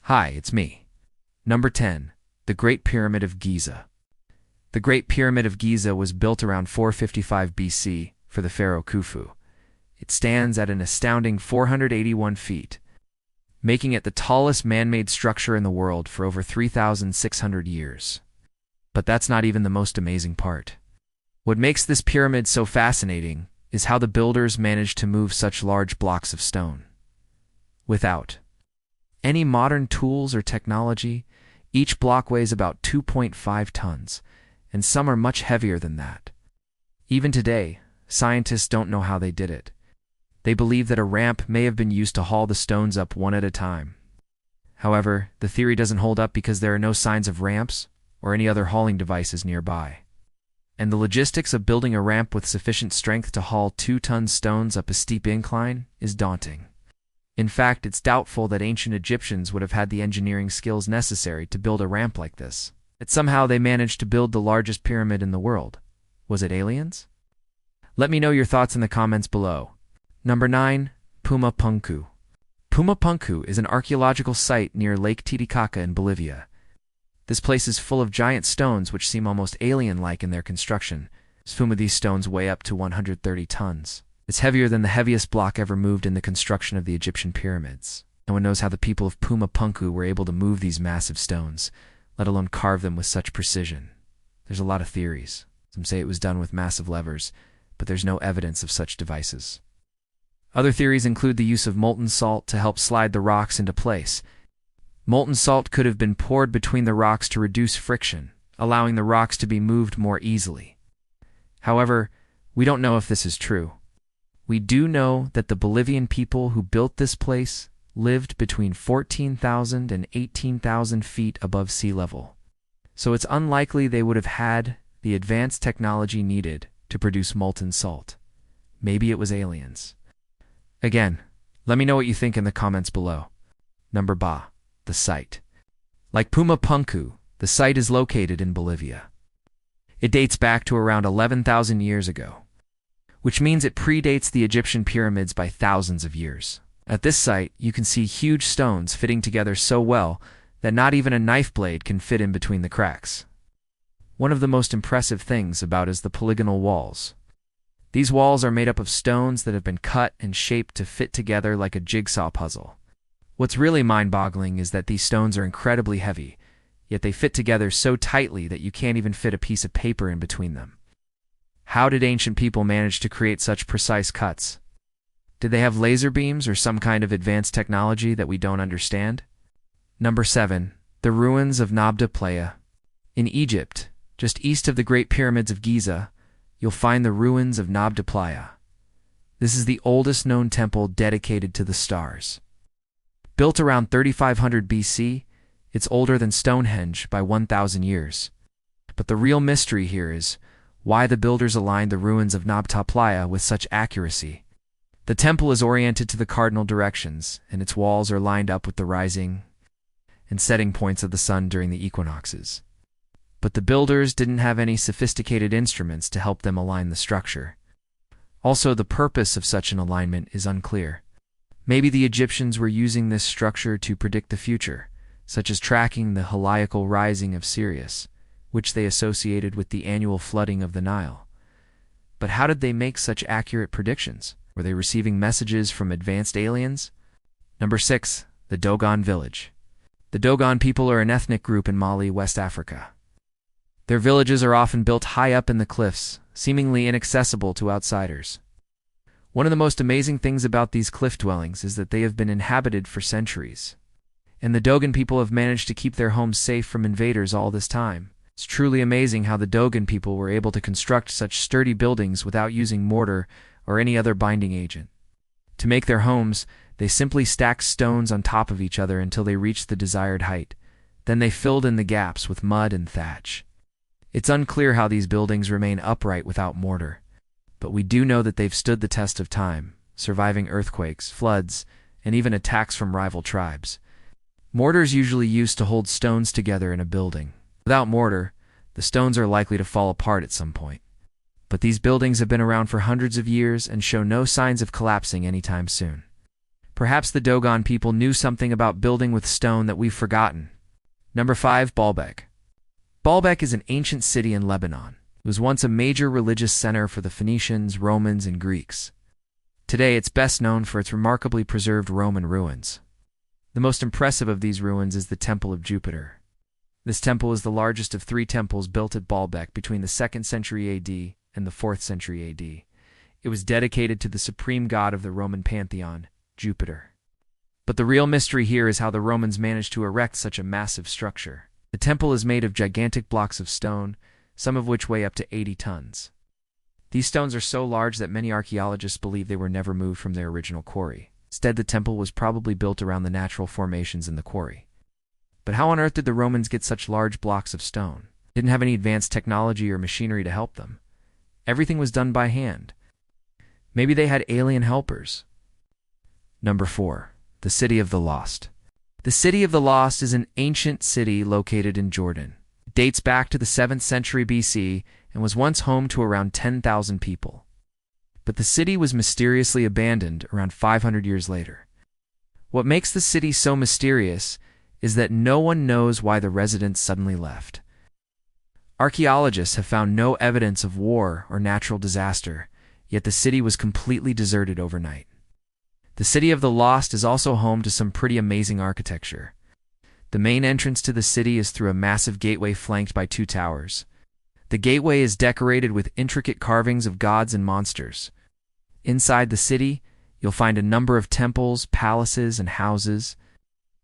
Hi, it's me. Number 10. The Great Pyramid of Giza. The Great Pyramid of Giza was built around 455 BC for the pharaoh Khufu. It stands at an astounding 481 feet, making it the tallest man-made structure in the world for over 3,600 years. But that's not even the most amazing part. What makes this pyramid so fascinating is how the builders managed to move such large blocks of stone without any modern tools or technology. Each block weighs about 2.5 tons, and some are much heavier than that. Even today, scientists don't know how they did it. They believe that a ramp may have been used to haul the stones up one at a time. However, the theory doesn't hold up because there are no signs of ramps or any other hauling devices nearby. And the logistics of building a ramp with sufficient strength to haul 2-ton stones up a steep incline is daunting. In fact, it's doubtful that ancient Egyptians would have had the engineering skills necessary to build a ramp like this. Yet somehow they managed to build the largest pyramid in the world. Was it aliens? Let me know your thoughts in the comments below. Number 9. Pumapunku. Pumapunku is an archaeological site near Lake Titicaca in Bolivia. This place is full of giant stones which seem almost alien-like in their construction. Some of these stones weigh up to 130 tons. It's heavier than the heaviest block ever moved in the construction of the Egyptian pyramids. No one knows how the people of Pumapunku were able to move these massive stones, let alone carve them with such precision. There's a lot of theories. Some say it was done with massive levers, but there's no evidence of such devices. Other theories include the use of molten salt to help slide the rocks into place. Molten salt could have been poured between the rocks to reduce friction, allowing the rocks to be moved more easily. However, we don't know if this is true. We do know that the Bolivian people who built this place lived between 14,000 and 18,000 feet above sea level. So it's unlikely they would have had the advanced technology needed to produce molten salt. Maybe it was aliens. Again, let me know what you think in the comments below. Number 10. The site. Like Pumapunku, the site is located in Bolivia. It dates back to around 11,000 years ago, which means it predates the Egyptian pyramids by thousands of years. At this site, you can see huge stones fitting together so well that not even a knife blade can fit in between the cracks. One of the most impressive things about is the polygonal walls. These walls are made up of stones that have been cut and shaped to fit together like a jigsaw puzzle. What's really mind-boggling is that these stones are incredibly heavy, yet they fit together so tightly that you can't even fit a piece of paper in between them. How did ancient people manage to create such precise cuts? Did they have laser beams or some kind of advanced technology that we don't understand? Number 7. The ruins of Nabta Playa. In Egypt, just east of the Great Pyramids of Giza, you'll find the ruins of Nabta Playa. This is the oldest known temple dedicated to the stars. Built around 3500 BC, it's older than Stonehenge by 1,000 years. But the real mystery here is why the builders aligned the ruins of Nabta Playa with such accuracy. The temple is oriented to the cardinal directions, and its walls are lined up with the rising and setting points of the sun during the equinoxes. But the builders didn't have any sophisticated instruments to help them align the structure. Also, the purpose of such an alignment is unclear. Maybe the Egyptians were using this structure to predict the future, such as tracking the heliacal rising of Sirius, which they associated with the annual flooding of the Nile. But how did they make such accurate predictions? Were they receiving messages from advanced aliens? Number 6. The Dogon Village. The Dogon people are an ethnic group in Mali, West Africa. Their villages are often built high up in the cliffs, seemingly inaccessible to outsiders. One of the most amazing things about these cliff dwellings is that they have been inhabited for centuries. And the Dogon people have managed to keep their homes safe from invaders all this time. It's truly amazing how the Dogon people were able to construct such sturdy buildings without using mortar or any other binding agent. To make their homes, they simply stacked stones on top of each other until they reached the desired height. Then they filled in the gaps with mud and thatch. It's unclear how these buildings remain upright without mortar, but we do know that they've stood the test of time, surviving earthquakes, floods, and even attacks from rival tribes. Mortar is usually used to hold stones together in a building. Without mortar, the stones are likely to fall apart at some point. But these buildings have been around for hundreds of years and show no signs of collapsing anytime soon. Perhaps the Dogon people knew something about building with stone that we've forgotten. Number 5. Baalbek. Baalbek is an ancient city in Lebanon. It was once a major religious center for the Phoenicians, Romans, and Greeks. Today, it's best known for its remarkably preserved Roman ruins. The most impressive of these ruins is the Temple of Jupiter. This temple is the largest of 3 temples built at Baalbek between the 2nd century AD and the 4th century AD. It was dedicated to the supreme god of the Roman pantheon, Jupiter. But the real mystery here is how the Romans managed to erect such a massive structure. The temple is made of gigantic blocks of stone, some of which weigh up to 80 tons. These stones are so large that many archaeologists believe they were never moved from their original quarry. Instead, the temple was probably built around the natural formations in the quarry. But how on earth did the Romans get such large blocks of stone? They didn't have any advanced technology or machinery to help them. Everything was done by hand. Maybe they had alien helpers. Number 4. The City of the Lost. The City of the Lost is an ancient city located in Jordan. It dates back to the 7th century BC and was once home to around 10,000 people. But the city was mysteriously abandoned around 500 years later. What makes the city so mysterious is that no one knows why the residents suddenly left. Archaeologists have found no evidence of war or natural disaster, yet the city was completely deserted overnight. The City of the Lost is also home to some pretty amazing architecture. The main entrance to the city is through a massive gateway flanked by 2 towers. The gateway is decorated with intricate carvings of gods and monsters. Inside the city, you'll find a number of temples, palaces, and houses.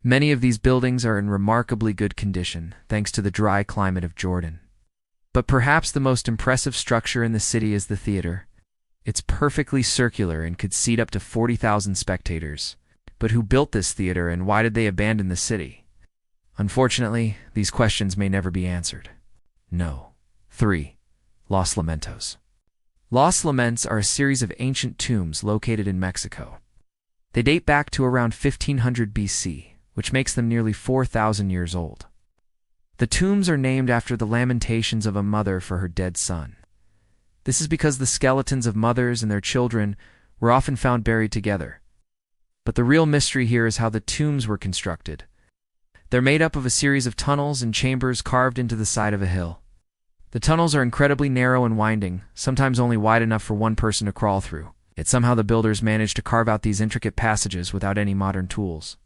Many of these buildings are in remarkably good condition, thanks to the dry climate of Jordan. But perhaps the most impressive structure in the city is the theater. It's perfectly circular and could seat up to 40,000 spectators. But who built this theater and why did they abandon the city? Unfortunately, these questions may never be answered. No. 3. Los Lamentos. Los Lamentos are a series of ancient tombs located in Mexico. They date back to around 1500 BC, which makes them nearly 4,000 years old. The tombs are named after the lamentations of a mother for her dead son. This is because the skeletons of mothers and their children were often found buried together. But the real mystery here is how the tombs were constructed. They're made up of a series of tunnels and chambers carved into the side of a hill. The tunnels are incredibly narrow and winding, sometimes only wide enough for one person to crawl through. Yet somehow the builders managed to carve out these intricate passages without any modern tools.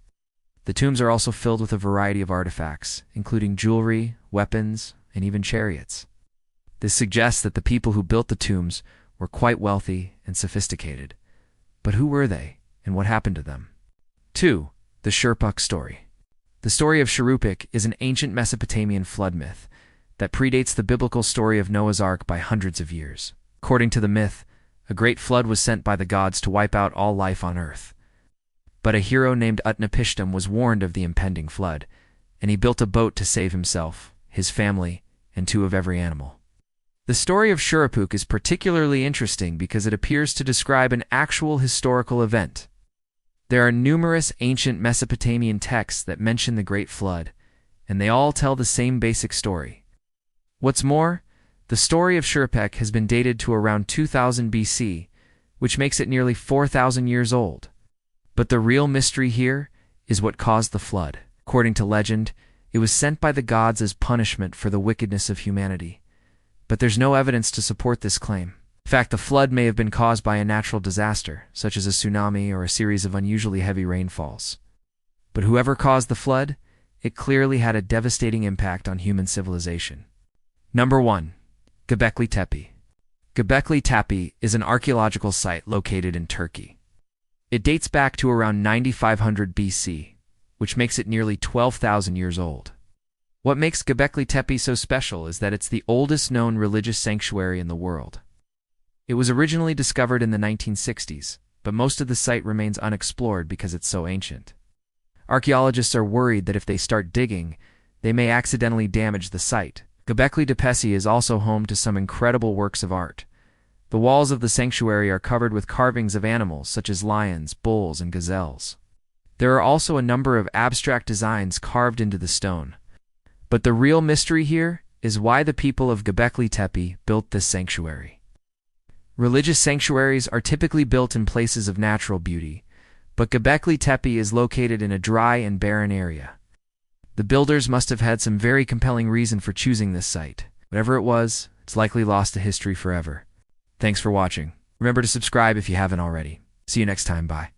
The tombs are also filled with a variety of artifacts, including jewelry, weapons, and even chariots. This suggests that the people who built the tombs were quite wealthy and sophisticated. But who were they, and what happened to them? 2. The Shuruppak story. The story of Shuruppak is an ancient Mesopotamian flood myth that predates the biblical story of Noah's Ark by hundreds of years. According to the myth, a great flood was sent by the gods to wipe out all life on earth. But a hero named Utnapishtim was warned of the impending flood, and he built a boat to save himself, his family, and 2 of every animal. The story of Shuruppak is particularly interesting because it appears to describe an actual historical event. There are numerous ancient Mesopotamian texts that mention the Great Flood, and they all tell the same basic story. What's more, the story of Shuruppak has been dated to around 2000 BC, which makes it nearly 4,000 years old. But the real mystery here is what caused the flood. According to legend, it was sent by the gods as punishment for the wickedness of humanity. But there's no evidence to support this claim. In fact, the flood may have been caused by a natural disaster, such as a tsunami or a series of unusually heavy rainfalls. But whoever caused the flood, it clearly had a devastating impact on human civilization. Number 1. Göbekli Tepe. Göbekli Tepe is an archaeological site located in Turkey. It dates back to around 9500 BC, which makes it nearly 12,000 years old. What makes Göbekli Tepe so special is that it's the oldest known religious sanctuary in the world. It was originally discovered in the 1960s, but most of the site remains unexplored because it's so ancient. Archaeologists are worried that if they start digging, they may accidentally damage the site. Göbekli Tepe is also home to some incredible works of art. The walls of the sanctuary are covered with carvings of animals such as lions, bulls, and gazelles. There are also a number of abstract designs carved into the stone. But the real mystery here is why the people of Göbekli Tepe built this sanctuary. Religious sanctuaries are typically built in places of natural beauty, But Göbekli Tepe is located in a dry and barren area. The builders must have had some very compelling reason for choosing this site. Whatever it was, it's likely lost to history forever. Thanks for watching. Remember to subscribe if you haven't already. See you next time. Bye.